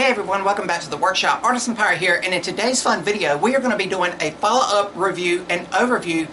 Hey everyone, welcome back to the workshop. Artisan Pirate here, and in today's fun video we are going to be doing a follow-up review and overview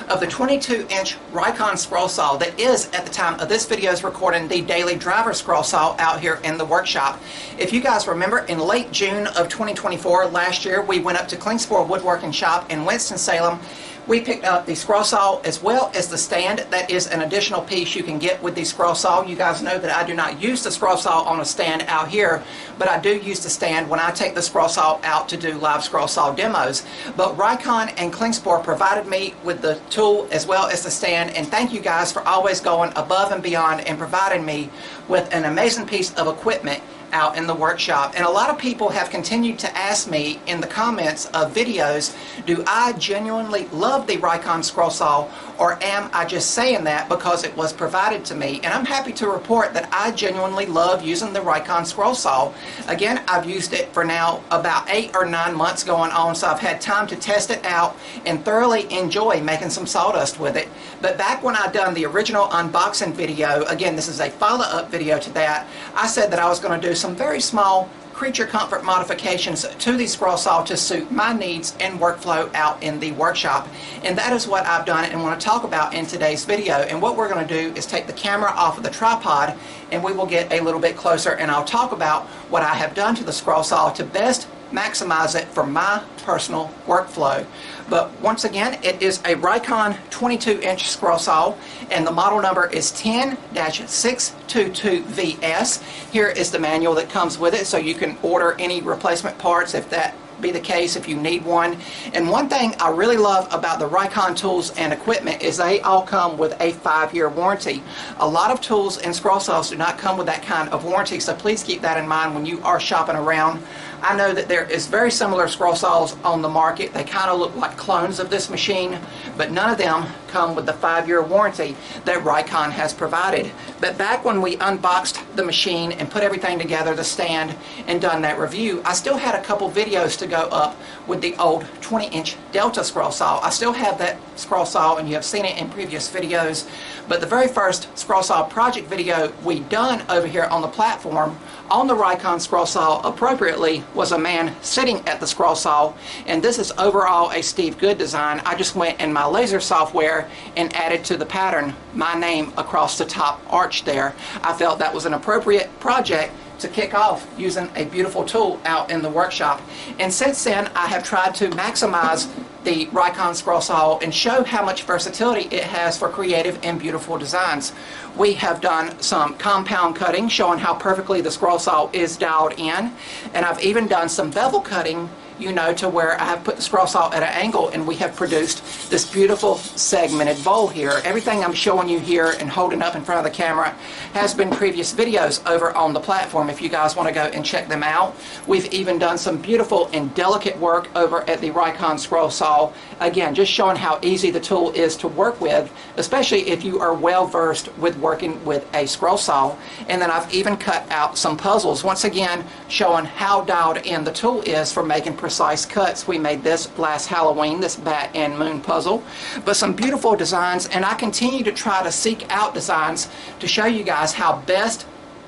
of the 22-inch Rikon scroll saw that is, at the time of this video's recording, the daily driver scroll saw out here in the workshop. If you guys remember, in late June of 2024 last year, we went up to Klingspor Woodworking Shop in Winston-Salem. We picked up the scroll saw as well as the stand. That is an additional piece you can get with the scroll saw. You guys know that I do not use the scroll saw on a stand out here, but I do use the stand when I take the scroll saw out to do live scroll saw demos. But Rikon and Klingspor provided me with the tool as well as the stand, and thank you guys for always going above and beyond and providing me with an amazing piece of equipment out in the workshop. And a lot of people have continued to ask me in the comments of videos, do I genuinely love the Rikon scroll saw, or am I just saying that because it was provided to me? And I'm happy to report that I genuinely love using the Rikon scroll saw. Again, I've used it for now about 8 or 9 months going on, so I've had time to test it out and thoroughly enjoy making some sawdust with it. But back when I done the original unboxing video, again this is a follow-up video to that, I said that I was going to do some very small creature comfort modifications to the scroll saw to suit my needs and workflow out in the workshop. And that is what I've done and want to talk about in today's video. And what we're going to do is take the camera off of the tripod and we will get a little bit closer, and I'll talk about what I have done to the scroll saw to best maximize it for my personal workflow. But once again, it is a Rikon 22-inch scroll saw, and the model number is 10-622VS. Here is the manual that comes with it, so you can order any replacement parts if that be the case, if you need one. And one thing I really love about the Rikon tools and equipment is they all come with a 5-year warranty. A lot of tools and scroll saws do not come with that kind of warranty, so please keep that in mind when you are shopping around. I know that there is very similar scroll saws on the market. They kind of look like clones of this machine, but none of them come with the 5-year warranty that Rikon has provided. But back when we unboxed the machine and put everything together, the stand, and done that review, I still had a couple videos to go up with the old 20-inch Delta scroll saw. I still have that scroll saw, and you have seen it in previous videos. But the very first scroll saw project video we done over here on the platform on the Rikon scroll saw appropriately was a man sitting at the scroll saw, and this is overall a Steve Good design. I just went in my laser software and added to the pattern my name across the top arch there. I felt that was an appropriate project to kick off using a beautiful tool out in the workshop. And since then I have tried to maximize the Rikon scroll saw and show how much versatility it has for creative and beautiful designs. We have done some compound cutting showing how perfectly the scroll saw is dialed in, and I've even done some bevel cutting, you know, to where I have put the scroll saw at an angle and we have produced this beautiful segmented bowl here. Everything I'm showing you here and holding up in front of the camera has been previous videos over on the platform if you guys want to go and check them out. We've even done some beautiful and delicate work over at the Rikon scroll saw. Again, just showing how easy the tool is to work with, especially if you are well versed with working with a scroll saw. And then I've even cut out some puzzles, once again showing how dialed in the tool is for making precise cuts. We made this last Halloween, this bat and moon puzzle, but some beautiful designs, and I continue to try to seek out designs to show you guys how best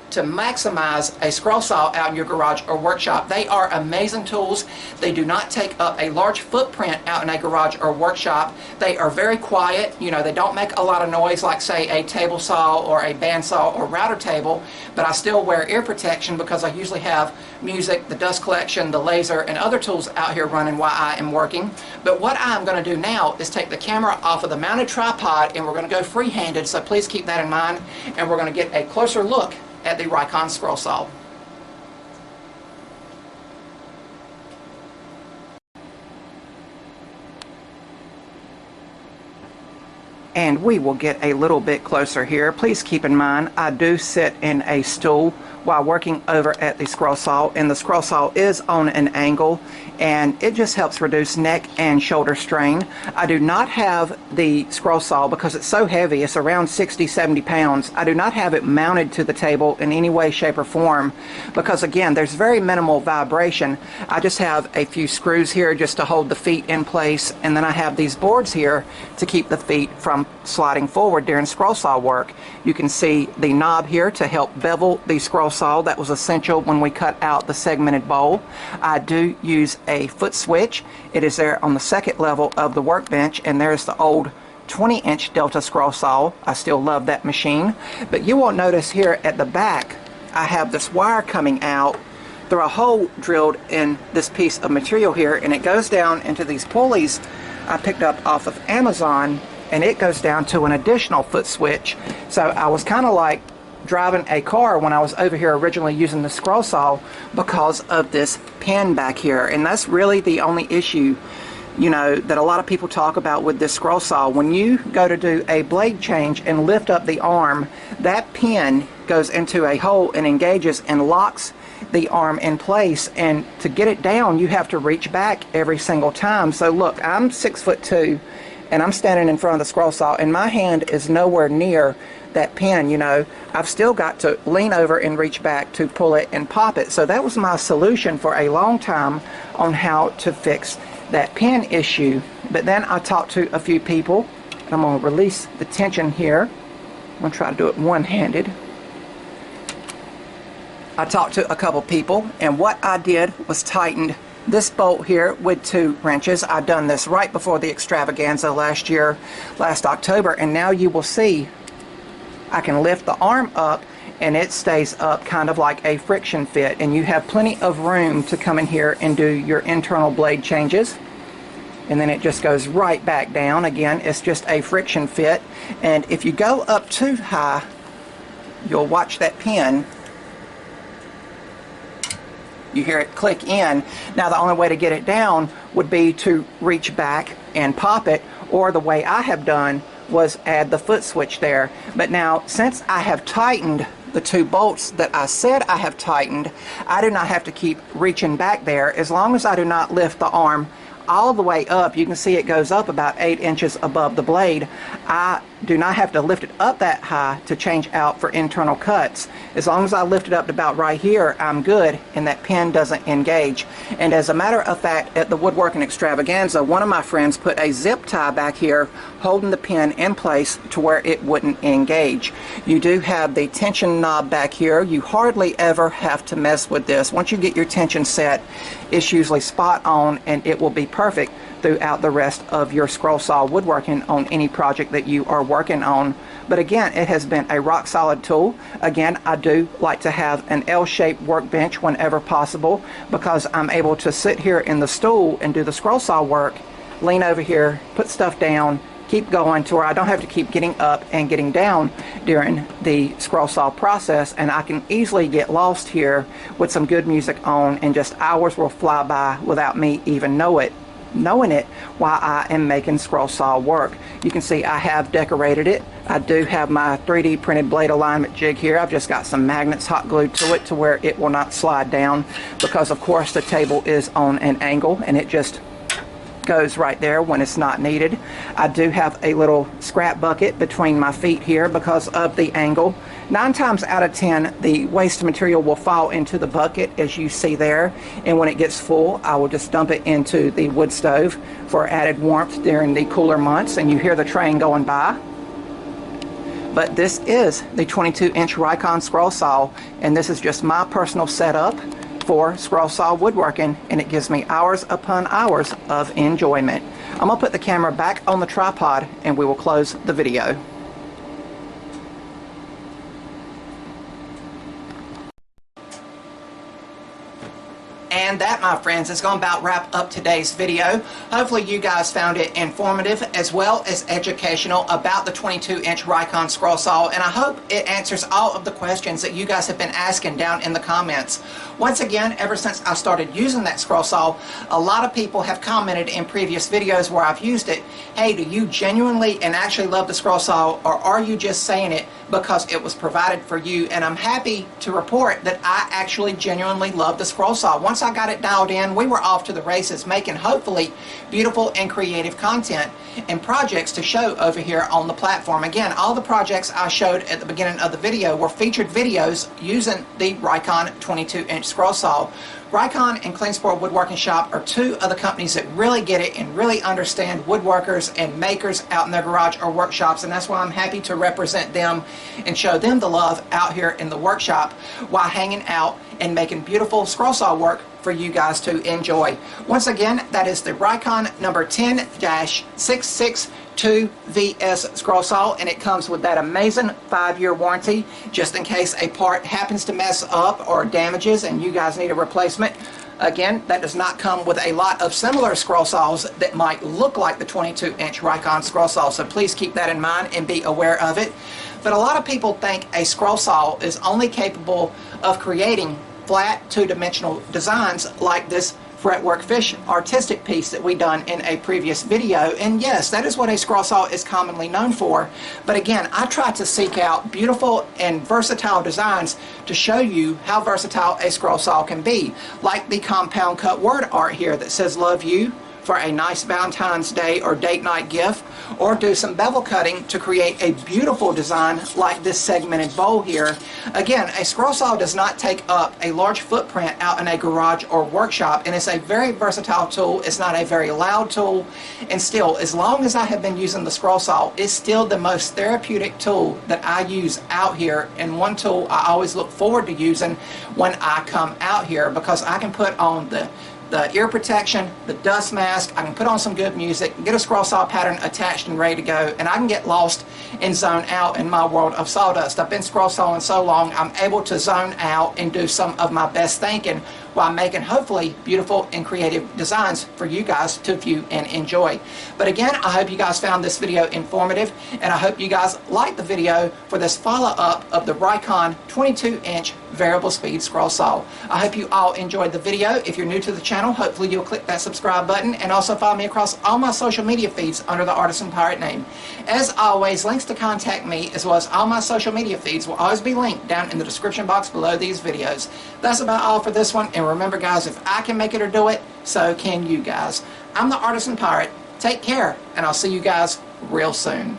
to maximize a scroll saw out in your garage or workshop. They are amazing tools. They do not take up a large footprint out in a garage or workshop. They are very quiet. You know, they don't make a lot of noise like, say, a table saw or a bandsaw or router table, but I still wear ear protection because I usually have music, the dust collection, the laser, and other tools out here running while I am working. But what I'm going to do now is take the camera off of the mounted tripod and we're going to go free-handed, so please keep that in mind, and we're going to get a closer look at the Rikon scroll saw. And we will get a little bit closer here. Please keep in mind I do sit in a stool while working over at the scroll saw, and the scroll saw is on an angle, and it just helps reduce neck and shoulder strain. I do not have the scroll saw because it's so heavy, it's around 60-70 pounds. I do not have it mounted to the table in any way, shape, or form because, again, there's very minimal vibration. I just have a few screws here just to hold the feet in place, and then I have these boards here to keep the feet from sliding forward during scroll saw work. You can see the knob here to help bevel the scroll saw. That was essential when we cut out the segmented bowl. I do use a foot switch. It is there on the second level of the workbench, and there's the old 20-inch Delta scroll saw. I still love that machine. But you will notice here at the back, I have this wire coming out through a hole drilled in this piece of material here, and it goes down into these pulleys I picked up off of Amazon, and it goes down to an additional foot switch. So I was kind of like driving a car when I was over here originally using the scroll saw because of this pin back here. And that's really the only issue, you know, that a lot of people talk about with this scroll saw. When you go to do a blade change and lift up the arm, that pin goes into a hole and engages and locks the arm in place, and to get it down you have to reach back every single time. So look, I'm 6'2" and I'm standing in front of the scroll saw, and my hand is nowhere near that pin. You know, I've still got to lean over and reach back to pull it and pop it. So that was my solution for a long time on how to fix that pin issue. But then I talked to a few people, and I'm going to release the tension here. I'm going to try to do it one-handed. I talked to a couple people, and what I did was tightened this bolt here with 2 wrenches. I've done this right before the extravaganza last October, and now you will see I can lift the arm up and it stays up kind of like a friction fit, and you have plenty of room to come in here and do your internal blade changes. And then it just goes right back down. Again, it's just a friction fit, and if you go up too high, you'll watch that pin. You hear it click in. Now the only way to get it down would be to reach back and pop it, or the way I have done was add the foot switch there. But now, since I have tightened the 2 bolts that I said I have tightened, I do not have to keep reaching back there. As long as I do not lift the arm all the way up, you can see it goes up about 8 inches above the blade. I do not have to lift it up that high to change out for internal cuts. As long as I lift it up to about right here, I'm good, and that pin doesn't engage. And as a matter of fact, at the woodworking extravaganza, one of my friends put a zip tie back here holding the pin in place to where it wouldn't engage. You do have the tension knob back here. You hardly ever have to mess with this. Once you get your tension set, it's usually spot on, and it will be perfect throughout the rest of your scroll saw woodworking on any project that you are working on. But again, it has been a rock solid tool. Again, I do like to have an L-shaped workbench whenever possible, because I'm able to sit here in the stool and do the scroll saw work, lean over here, put stuff down, keep going to where I don't have to keep getting up and getting down during the scroll saw process, and I can easily get lost here with some good music on, and just hours will fly by without me even knowing it while I am making scroll saw work. You can see I have decorated it. I do have my 3D printed blade alignment jig here. I've just got some magnets hot glued to it to where it will not slide down, because of course the table is on an angle and it just goes right there when it's not needed. I do have a little scrap bucket between my feet here because of the angle. 9 times out of 10, the waste material will fall into the bucket as you see there, and when it gets full, I will just dump it into the wood stove for added warmth during the cooler months, and you hear the train going by. But this is the 22-inch Rikon scroll saw, and this is just my personal setup for scroll saw woodworking, and it gives me hours upon hours of enjoyment. I'm gonna put the camera back on the tripod and we will close the video. And that, my friends, is going to about wrap up today's video. Hopefully you guys found it informative as well as educational about the 22-inch Rikon scroll saw, and I hope it answers all of the questions that you guys have been asking down in the comments. Once again, ever since I started using that scroll saw, a lot of people have commented in previous videos where I've used it, hey, do you genuinely and actually love the scroll saw, or are you just saying it because it was provided for you? And I'm happy to report that I actually genuinely love the scroll saw. Once I got it dialed in, we were off to the races, making hopefully beautiful and creative content and projects to show over here on the platform. Again, all the projects I showed at the beginning of the video were featured videos using the Rikon 22-inch scroll saw. Rikon and Cleansport Woodworking Shop are two of the companies that really get it and really understand woodworkers and makers out in their garage or workshops, and that's why I'm happy to represent them and show them the love out here in the workshop while hanging out and making beautiful scroll saw work for you guys to enjoy. Once again, that is the Rikon number 10-662VS scroll saw, and it comes with that amazing 5-year warranty just in case a part happens to mess up or damages and you guys need a replacement. Again, that does not come with a lot of similar scroll saws that might look like the 22-inch Rikon scroll saw, so please keep that in mind and be aware of it. But a lot of people think a scroll saw is only capable of creating flat two-dimensional designs like this fretwork fish artistic piece that we done in a previous video, and yes, that is what a scroll saw is commonly known for. But again, I try to seek out beautiful and versatile designs to show you how versatile a scroll saw can be, like the compound cut word art here that says love you for a nice Valentine's Day or date night gift, or do some bevel cutting to create a beautiful design like this segmented bowl here. Again, a scroll saw does not take up a large footprint out in a garage or workshop, and it's a very versatile tool. It's not a very loud tool, and still, as long as I have been using the scroll saw, it's still the most therapeutic tool that I use out here, and one tool I always look forward to using when I come out here, because I can put on the ear protection, the dust mask, I can put on some good music, get a scroll saw pattern attached and ready to go, and I can get lost and zone out in my world of sawdust. I've been scroll sawing so long, I'm able to zone out and do some of my best thinking while making hopefully beautiful and creative designs for you guys to view and enjoy. But again, I hope you guys found this video informative, and I hope you guys liked the video for this follow-up of the Rikon 22-inch variable speed scroll saw. I hope you all enjoyed the video. If you're new to the channel, hopefully you'll click that subscribe button and also follow me across all my social media feeds under the Artisan Pirate name. As always, links to contact me as well as all my social media feeds will always be linked down in the description box below these videos. That's about all for this one, and remember guys, if I can make it or do it, so can you guys. I'm the Artisan Pirate. Take care, and I'll see you guys real soon.